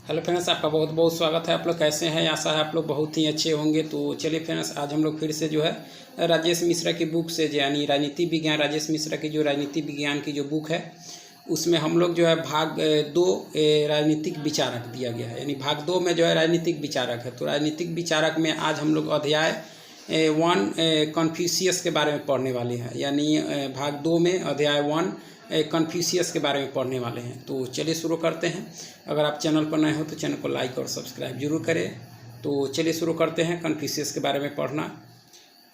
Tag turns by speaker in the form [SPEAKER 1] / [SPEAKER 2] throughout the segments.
[SPEAKER 1] Hello friends, आपका बहुत बहुत स्वागत है। आप लोग कैसे हैं? आशा है आप लोग बहुत ही अच्छे होंगे। तो चलिए फ्रेंड्स, आज हम लोग फिर से जो है राजेश मिश्रा की बुक से यानी राजनीति विज्ञान, राजेश मिश्रा की जो राजनीति विज्ञान की जो बुक है उसमें हम लोग जो है भाग 2 राजनीतिक विचारक दिया गया है। यानी भाग 2 में जो है राजनीतिक विचारक है। तो राजनीतिक विचारक में आज हम लोग अध्याय 1 कन्फ्यूशियस के बारे में पढ़ने वाले हैं। यानी भाग 2 में अध्याय 1 कन्फ्यूशियस के बारे में पढ़ने वाले हैं। तो चलिए शुरू करते हैं। अगर आप चैनल पर नए हो तो चैनल को लाइक और सब्सक्राइब जरूर करें। तो चलिए शुरू करते हैं कन्फ्यूशियस के बारे में पढ़ना।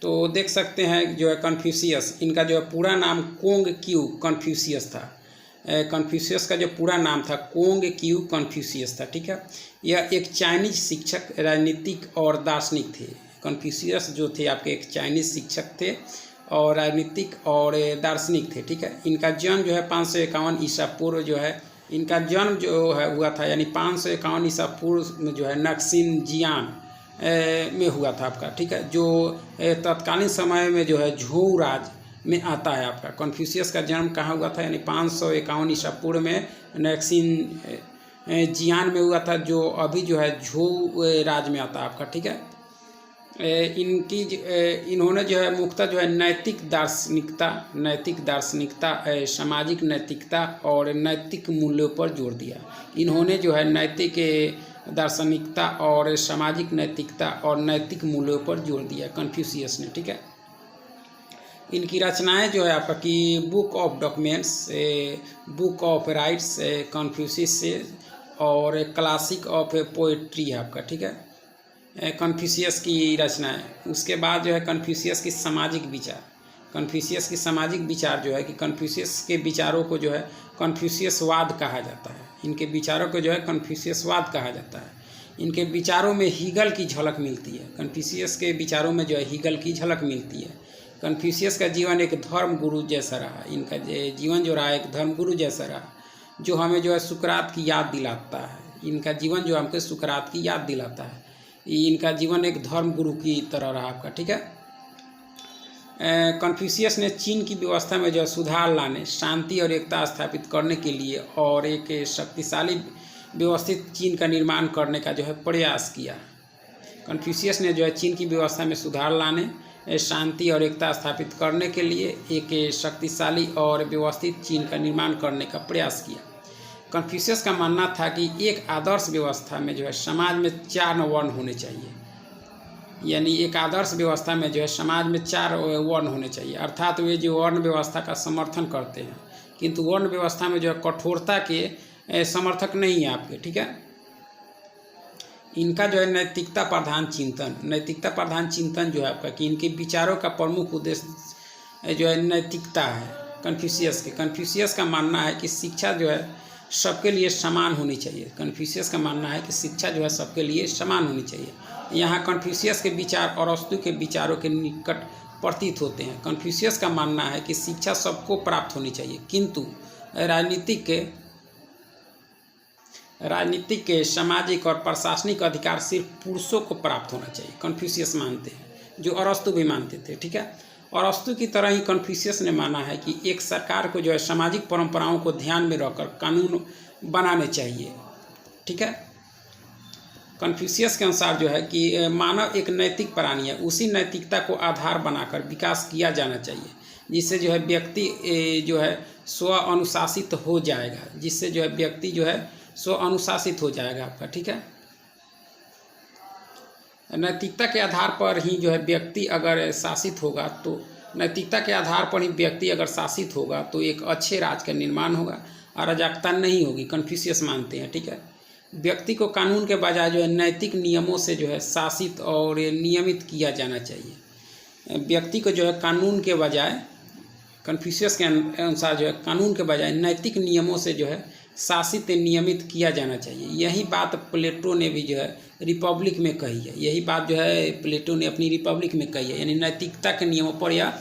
[SPEAKER 1] तो देख सकते हैं जो है कन्फ्यूशियस, इनका जो है पूरा नाम कोंग क्यू कन्फ्यूशियस था। कन्फ्यूशियस का जो पूरा नाम था कोंग क्यू कन्फ्यूशियस था। ठीक है, यह एक चाइनीज शिक्षक, राजनीतिक और दार्शनिक थे। कन्फ्यूशियस जो थे आपके एक चाइनीज शिक्षक थे और राजनीतिक और दार्शनिक थे। ठीक है, इनका जन्म जो है 551 ईसा पूर्व जो है इनका जन्म जो है हुआ था। यानी 551 ईसा पूर्व में जो है नक्सिनजियान में हुआ था आपका। ठीक है, जो तत्कालीन समय में जो है झोउ राज में आता है आपका। कन्फ्यूशियस का जन्म कहाँ हुआ था? यानी 551 ईसा पूर्व में नक्सिनजियान में हुआ था, जो अभी जो है झोउ राज में आता है आपका। ठीक है, इन्होंने जो है मुख्यतः जो है नैतिक दार्शनिकता, सामाजिक नैतिकता और नैतिक मूल्यों पर जोर दिया। इन्होंने जो है नैतिक दार्शनिकता और सामाजिक नैतिकता और नैतिक मूल्यों पर जोर दिया कन्फ्यूशियस ने। ठीक है, इनकी रचनाएं जो है आपका कि book of documents, book of rights Confucius से और क्लासिक ऑफ पोएट्री है आपका। ठीक है, कन्फ्यूशियस की रचना है। उसके बाद जो है कन्फ्यूशियस की सामाजिक विचार जो है कि कन्फ्यूशियस के विचारों को जो है कन्फ्यूशियसवाद कहा जाता है। इनके विचारों को जो है कन्फ्यूशियसवाद कहा जाता है। इनके विचारों में हीगल की झलक मिलती है। कन्फ्यूशियस के विचारों में जो है हीगल की झलक मिलती है। कन्फ्यूशियस का जीवन एक धर्म गुरु जैसा रहा। इनका जीवन जो रहा एक धर्म गुरु जैसा रहा, जो हमें जो है सुकरात की याद दिलाता है। इनका जीवन जो हमको सुकरात की याद दिलाता है। इनका जीवन एक धर्म गुरु की तरह रहा आपका। ठीक है, कन्फ्यूशियस ने चीन की व्यवस्था में जो है सुधार लाने, शांति और एकता स्थापित करने के लिए और एक शक्तिशाली व्यवस्थित चीन का निर्माण करने का जो है प्रयास किया। कन्फ्यूशियस ने जो है चीन की व्यवस्था में सुधार लाने, शांति और एकता स्थापित करने के लिए एक शक्तिशाली और व्यवस्थित चीन का निर्माण करने का प्रयास किया। कन्फ्यूशियस का मानना था कि एक आदर्श व्यवस्था में जो है समाज में 4 वर्ण होने चाहिए। यानी एक आदर्श व्यवस्था में जो है समाज में 4 वर्ण होने चाहिए। अर्थात वे जो वर्ण व्यवस्था का समर्थन करते हैं, किंतु वर्ण व्यवस्था में जो है कठोरता के समर्थक नहीं है आपके। ठीक है, इनका जो है नैतिकता प्रधान चिंतन जो है आपका कि इनके विचारों का प्रमुख उद्देश्य जो है नैतिकता है। कन्फ्यूशियस का मानना है कि शिक्षा जो है सबके लिए समान होनी चाहिए। कन्फ्यूशियस का मानना है कि शिक्षा जो है सबके लिए समान होनी चाहिए। यहाँ कन्फ्यूशियस के विचार अरस्तु के विचारों के निकट प्रतीत होते हैं। कन्फ्यूशियस का मानना है कि शिक्षा सबको प्राप्त होनी चाहिए, किंतु राजनीतिक के सामाजिक और प्रशासनिक अधिकार सिर्फ पुरुषों को प्राप्त होना चाहिए। कन्फ्यूशियस मानते हैं, जो अरस्तु भी मानते थे। ठीक है, अरस्तु की तरह ही कन्फ्यूशियस ने माना है कि एक सरकार को जो है सामाजिक परंपराओं को ध्यान में रखकर कानून बनाने चाहिए। ठीक है, कन्फ्यूशियस के अनुसार जो है कि मानव एक नैतिक प्राणी है, उसी नैतिकता को आधार बनाकर विकास किया जाना चाहिए, जिससे जो है व्यक्ति जो है स्व अनुशासित हो जाएगा आपका। ठीक है, नैतिकता के आधार पर ही जो है व्यक्ति अगर शासित होगा तो एक अच्छे राज का निर्माण होगा, अराजकता नहीं होगी। कन्फ्यूशियस मानते हैं। ठीक है, व्यक्ति को कानून के बजाय जो है नैतिक नियमों से जो है शासित और नियमित किया जाना चाहिए। व्यक्ति को जो है कानून के बजाय, कन्फ्यूशियस के अनुसार जो है कानून के बजाय नैतिक नियमों से जो है शासित नियमित किया जाना चाहिए। यही बात प्लेटो ने भी जो है रिपब्लिक में कही है। यही बात जो है प्लेटो ने अपनी रिपब्लिक में कही है। यानी नैतिकता के नियमों पर यह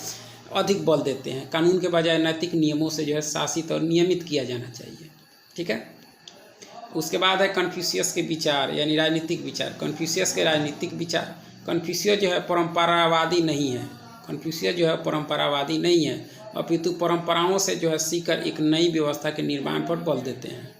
[SPEAKER 1] अधिक बल देते हैं। कानून के बजाय नैतिक नियमों से जो है शासित और नियमित किया जाना चाहिए। ठीक है, उसके बाद है कन्फ्यूशियस के विचार यानी राजनीतिक विचार। कन्फ्यूशियस के राजनीतिक विचार, कन्फ्यूशियस जो है परंपरावादी नहीं है, अपितु परंपराओं से जो है सीखकर एक नई व्यवस्था के निर्माण पर बल देते हैं।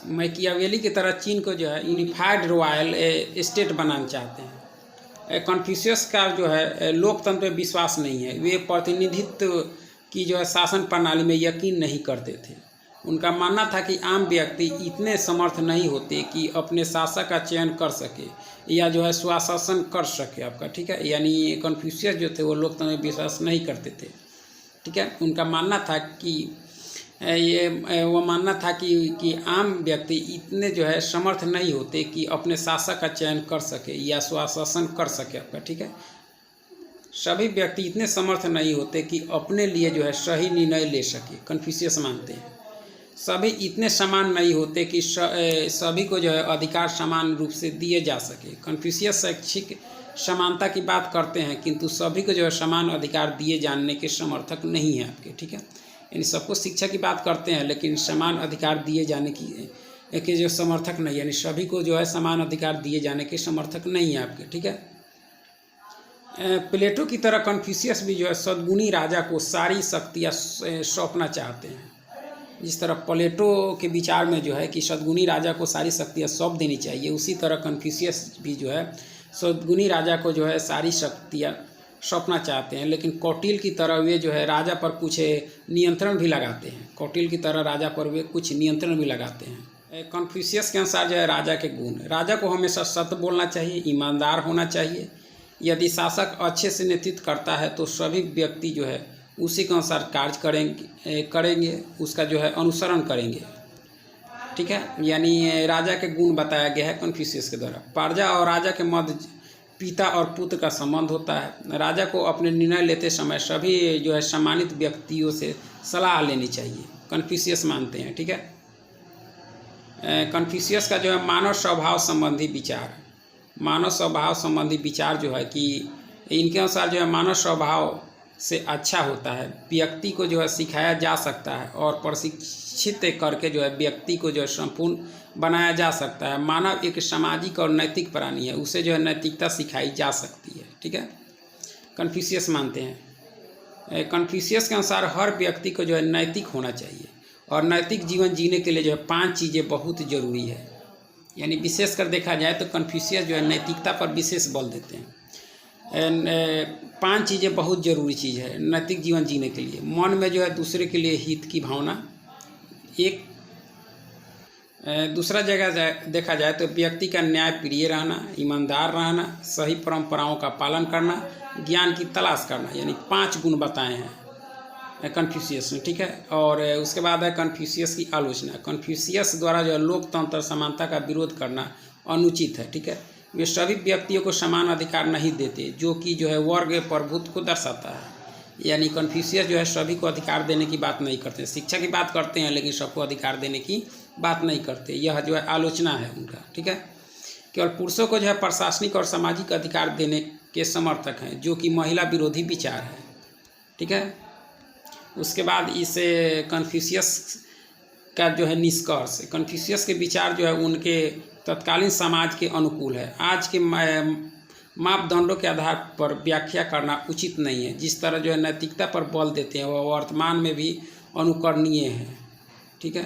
[SPEAKER 1] मैकियावेली की तरह चीन को जो है यूनिफाइड रॉयल स्टेट बनाना चाहते हैं। कन्फ्यूशियस का जो है लोकतंत्र में विश्वास नहीं है, वे प्रतिनिधित्व की जो है शासन प्रणाली में यकीन नहीं करते थे। उनका मानना था कि आम व्यक्ति इतने समर्थ नहीं होते कि अपने शासक का चयन कर सके या जो है स्वशासन कर सके आपका, ठीक है। यानी कन्फ्यूशियस जो थे वो लोकतंत्र में विश्वास नहीं करते थे, ठीक है। उनका मानना था कि वो मानना था कि आम व्यक्ति इतने जो है समर्थ नहीं होते कि अपने शासक का चयन कर सके या स्वशासन कर सके आपका, ठीक है। सभी व्यक्ति इतने समर्थ नहीं होते कि अपने लिए जो है सही निर्णय ले सके, कन्फ्यूशियस मानते हैं। सभी इतने समान नहीं होते कि सभी को जो है अधिकार समान रूप से दिए जा सके। कन्फ्यूशियस शैक्षिक समानता की बात करते हैं किंतु सभी को जो है समान अधिकार दिए जाने के समर्थक नहीं है आपके, ठीक है। यानी सबको शिक्षा की बात करते हैं लेकिन समान अधिकार दिए जाने की जो समर्थक नहीं, यानी सभी को जो है समान अधिकार दिए जाने के समर्थक नहीं है आपके, ठीक है। प्लेटो की तरह कन्फ्यूशियस भी जो है सद्गुणी राजा को सारी शक्तियाँ सौंपना चाहते हैं। जिस तरह प्लेटो के विचार में जो है कि सद्गुणी राजा को सारी शक्तियाँ सौंप देनी चाहिए, उसी तरह कन्फ्यूशियस भी जो है सद्गुणी राजा को जो है सारी शक्तियाँ सौंपना चाहते हैं। लेकिन कौटिल्य की तरह वे जो है राजा पर कुछ नियंत्रण भी लगाते हैं। कौटिल्य की तरह राजा पर वे कुछ नियंत्रण भी लगाते हैं। कन्फ्यूशियस के अनुसार जो है राजा के गुण, राजा को हमेशा सत्य बोलना चाहिए, ईमानदार होना चाहिए। यदि शासक अच्छे से नेतृत्व करता है तो सभी व्यक्ति जो है उसी के अनुसार कार्य करेंगे, उसका जो है अनुसरण करेंगे, ठीक है। यानी राजा के गुण बताया गया है कन्फ्यूशियस के द्वारा। प्रजा और राजा के मध्य पिता और पुत्र का संबंध होता है। राजा को अपने निर्णय लेते समय सभी जो है सम्मानित व्यक्तियों से सलाह लेनी चाहिए, कन्फ्यूशियस मानते हैं, ठीक है। कन्फ्यूशियस का जो है मानव स्वभाव संबंधी विचार, मानव स्वभाव संबंधी विचार जो है कि इनके अनुसार जो है मानव स्वभाव से अच्छा होता है, व्यक्ति को जो है सिखाया जा सकता है और प्रशिक्षित करके जो है व्यक्ति को जो है संपूर्ण बनाया जा सकता है। मानव एक सामाजिक और नैतिक प्राणी है, उसे जो है नैतिकता सिखाई जा सकती है, ठीक है। कन्फ्यूशियस मानते हैं। कन्फ्यूशियस के अनुसार हर व्यक्ति को जो है नैतिक होना चाहिए और नैतिक जीवन जीने के लिए जो है 5 चीज़ें बहुत ज़रूरी है। यानी विशेषकर देखा जाए तो कन्फ्यूशियस जो है नैतिकता पर विशेष बल देते हैं। 5 चीज़ें बहुत ज़रूरी चीज़ है नैतिक जीवन जीने के लिए। मन में जो है दूसरे के लिए हित की भावना, एक दूसरा जगह देखा जाए तो व्यक्ति का न्याय प्रिय रहना, ईमानदार रहना, सही परंपराओं का पालन करना, ज्ञान की तलाश करना, यानी 5 गुण बताए हैं कन्फ्यूशियस ने, ठीक है। और उसके बाद है कन्फ्यूशियस की आलोचना। कन्फ्यूशियस द्वारा जो है लोकतंत्र समानता का विरोध करना अनुचित है, ठीक है। वे सभी व्यक्तियों को समान अधिकार नहीं देते जो कि जो है वर्ग प्रभुत्व को दर्शाता है। यानी कन्फ्यूशियस जो है सभी को अधिकार देने की बात नहीं करते, शिक्षा की बात करते हैं लेकिन सबको अधिकार देने की बात नहीं करते। यह जो है आलोचना है उनका, ठीक है। केवल पुरुषों को जो है प्रशासनिक और सामाजिक अधिकार देने के समर्थक हैं जो कि महिला विरोधी विचार है, ठीक है। उसके बाद इसे कन्फ्यूशियस का जो है निष्कर्ष, कन्फ्यूशियस के विचार जो है उनके तत्कालीन समाज के अनुकूल है। आज के मापदंडों के आधार पर व्याख्या करना उचित नहीं है। जिस तरह जो है नैतिकता पर बल देते हैं वह वर्तमान में भी अनुकरणीय है, ठीक है।